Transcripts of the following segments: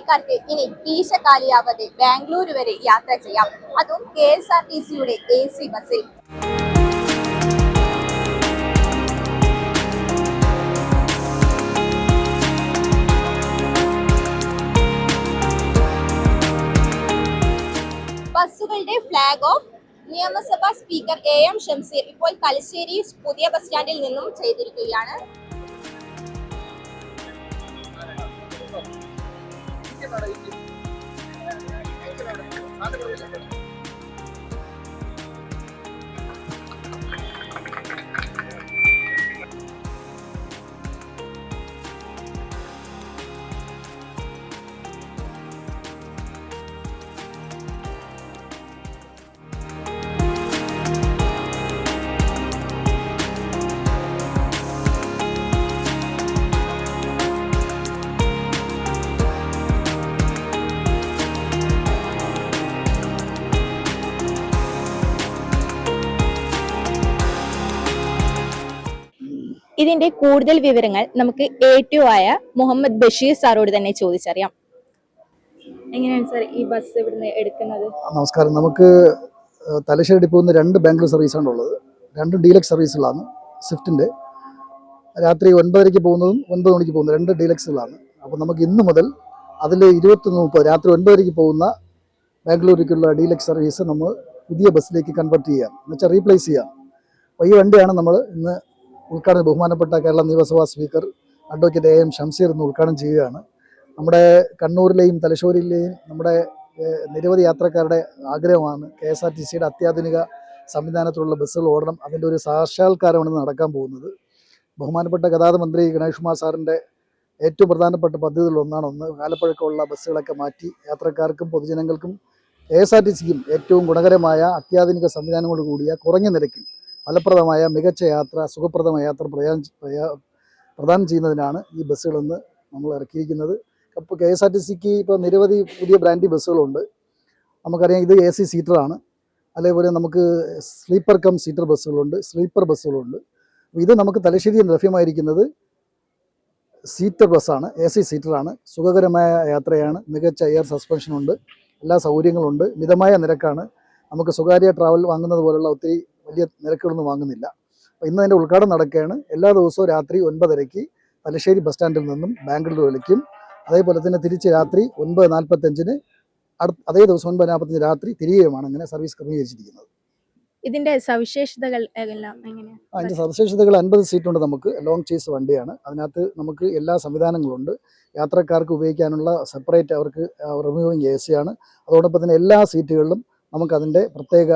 യാത്രക്കാർക്ക് ഇനി കീശക്കാലിയാവാതെ ബാംഗ്ലൂർ വരെ യാത്ര ചെയ്യാം. അതും KSRTCയുടെ AC ബസ്സിൽ. ബസ്സുകളുടെ ഫ്ലാഗ് ഓഫ് നിയമസഭാ സ്പീക്കർ AM ഷംസീർ ഇപ്പോൾ തലശ്ശേരി പുതിയ ബസ് സ്റ്റാൻഡിൽ നിന്നും ചെയ്തിരിക്കുകയാണ്. ഇതിന്റെ കൂടുതൽ വിവരങ്ങൾ നമുക്ക് A2 ആയ മുഹമ്മദ് ബഷീർ സാറോട് തന്നെ ചോദിച്ചറിയാം. എങ്ങനെയാണ് സാർ ഈ ബസ് ഇവിടുന്ന് എടുക്കുന്നത്? നമസ്കാരം. നമുക്ക് തലശ്ശേരി ഡിപ്പോന്ന് 2 ബാംഗ്ലൂർ സർവീസാണ് ഉള്ളത്. 2 ഡീലക്സ് സർവീസുകളാണ്. സ്വിഫ്റ്റിൻ്റെ രാത്രി 9:30 പോകുന്നതും 9 മണിക്ക് പോകുന്നത് 2 ഡീലക്സുകളാണ്. അപ്പോൾ നമുക്ക് ഇന്ന് മുതൽ അതിൽ 20:30 രാത്രി 9:30 പോകുന്ന ബാംഗ്ലൂരിലേക്കുള്ള ഡീലക്സ് സർവീസ് നമ്മൾ പുതിയ ബസ്സിലേക്ക് കൺവേർട്ട് ചെയ്യാം, എന്നുവെച്ചാൽ റീപ്ലേസ് ചെയ്യാം. അപ്പോൾ ഈ വണ്ടിയാണ് നമ്മൾ ഇന്ന് ഉദ്ഘാടനം ബഹുമാനപ്പെട്ട കേരള നിയമസഭാ സ്പീക്കർ അഡ്വക്കേറ്റ് AM ഷംസീർ ഇന്ന് ഉദ്ഘാടനം ചെയ്യുകയാണ്. നമ്മുടെ കണ്ണൂരിലെയും തലശ്ശേരിയിലെയും നമ്മുടെ നിരവധി യാത്രക്കാരുടെ ആഗ്രഹമാണ് KSRTCയുടെ അത്യാധുനിക സംവിധാനത്തിലുള്ള ബസ്സുകൾ ഓടണം. അതിൻ്റെ ഒരു സാക്ഷാത്കാരമാണ് നടക്കാൻ പോകുന്നത്. ബഹുമാനപ്പെട്ട ഗതാഗത മന്ത്രി ഗണേഷ് കുമാർ സാറിൻ്റെ ഏറ്റവും പ്രധാനപ്പെട്ട പദ്ധതികളിലൊന്നാണ് കാലപ്പഴക്കമുള്ള ബസ്സുകളൊക്കെ മാറ്റി യാത്രക്കാർക്കും പൊതുജനങ്ങൾക്കും KSRTCക്കും ഏറ്റവും ഗുണകരമായ അത്യാധുനിക സംവിധാനങ്ങളോട് കൂടിയ കുറഞ്ഞ നിരക്കിൽ ഫലപ്രദമായ മികച്ച യാത്ര, സുഖപ്രദമായ യാത്ര പ്രദാനം ചെയ്യുന്നതിനാണ് ഈ ബസ്സുകളെന്ന് നമ്മൾ ഇറക്കിയിരിക്കുന്നത്. അപ്പോൾ KSRTCക്ക് ഇപ്പോൾ നിരവധി പുതിയ ബ്രാൻഡ് ബസ്സുകളുണ്ട്. നമുക്കറിയാം ഇത് AC സീറ്ററാണ്. അതേപോലെ നമുക്ക് സ്ലീപ്പർ കം സീറ്റർ ബസ്സുകളുണ്ട്, സ്ലീപ്പർ ബസ്സുകളുണ്ട്. ഇത് നമുക്ക് തലശ്ശേരിയിൽ ലഭ്യമായിരിക്കുന്നത് സീറ്റർ ബസ്സാണ്, AC സീറ്ററാണ്. സുഖകരമായ യാത്രയാണ്, മികച്ച എയർ സസ്പെൻഷനുണ്ട്, എല്ലാ സൗകര്യങ്ങളുണ്ട്, മിതമായ നിരക്കാണ്. നമുക്ക് സ്വകാര്യ ട്രാവൽ വാങ്ങുന്നത് പോലുള്ള ഒത്തിരി വലിയ നിരക്കുകളൊന്നും വാങ്ങുന്നില്ല. അപ്പോൾ ഇന്ന് അതിൻ്റെ ഉദ്ഘാടനം നടക്കുകയാണ്. എല്ലാ ദിവസവും രാത്രി 9:30 തലശ്ശേരി ബസ് സ്റ്റാൻഡിൽ നിന്നും ബാംഗ്ലൂരിലേക്കും, അതേപോലെ തന്നെ തിരിച്ച് രാത്രി 9:45 അതേ ദിവസം 9:45 രാത്രി തിരികെയുമാണ് അങ്ങനെ സർവീസ് ക്രമീകരിച്ചിരിക്കുന്നത്. ഇതിന്റെ സവിശേഷതകൾ എല്ലാം എങ്ങനെയാണ്? അതിൻ്റെ സവിശേഷതകൾ 50 സീറ്റുണ്ട്. നമുക്ക് ലോങ് ചേസ് വണ്ടിയാണ്. അതിനകത്ത് നമുക്ക് എല്ലാ സംവിധാനങ്ങളുണ്ട്. യാത്രക്കാർക്ക് ഉപയോഗിക്കാനുള്ള സെപ്പറേറ്റ് അവർക്ക് റിമൂവിങ് AC ആണ്. അതോടൊപ്പം തന്നെ എല്ലാ സീറ്റുകളിലും നമുക്കതിൻ്റെ പ്രത്യേക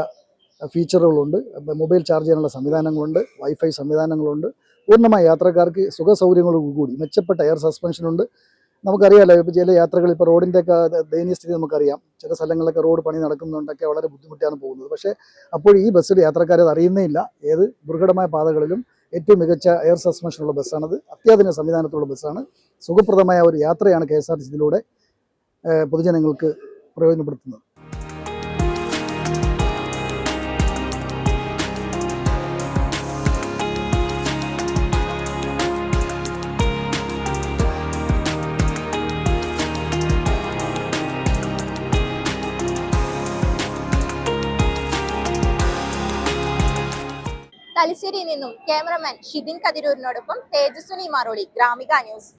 ഫീച്ചറുകളുണ്ട്. മൊബൈൽ ചാർജ് ചെയ്യാനുള്ള സംവിധാനങ്ങളുണ്ട്, വൈഫൈ സംവിധാനങ്ങളുണ്ട്. പൂർണ്ണമായ യാത്രക്കാർക്ക് സുഖ സൗകര്യങ്ങളോട് കൂടി മെച്ചപ്പെട്ട എയർ സസ്പെൻഷനുണ്ട്. നമുക്കറിയാമല്ലോ, ഇപ്പോൾ ചില യാത്രകൾ ഇപ്പോൾ റോഡിൻ്റെയൊക്കെ ദയനീയ സ്ഥിതി നമുക്കറിയാം. ചില സ്ഥലങ്ങളിലൊക്കെ റോഡ് പണി നടക്കുന്നുണ്ടൊക്കെ വളരെ ബുദ്ധിമുട്ടാണ് പോകുന്നത്. പക്ഷേ അപ്പോൾ ഈ ബസ്സിൽ യാത്രക്കാരത് അറിയുന്നേ ഇല്ല. ഏത് ദുർഘടമായ പാതകളിലും ഏറ്റവും മികച്ച എയർ സസ്പെൻഷനുള്ള ബസ്സാണത്. അത്യാധുനിക സംവിധാനത്തിലുള്ള ബസ്സാണ്. സുഖപ്രദമായ ഒരു യാത്രയാണ് KSRTCയിലൂടെ പൊതുജനങ്ങൾക്ക് പ്രയോജനപ്പെടുത്തുന്നത്. തലശ്ശേരിയിൽ നിന്നും ക്യാമറമാൻ ഷിദിൻ കതിരൂരിനോടൊപ്പം തേജസ്വിനി മാറോളി, ഗ്രാമിക ന്യൂസ്.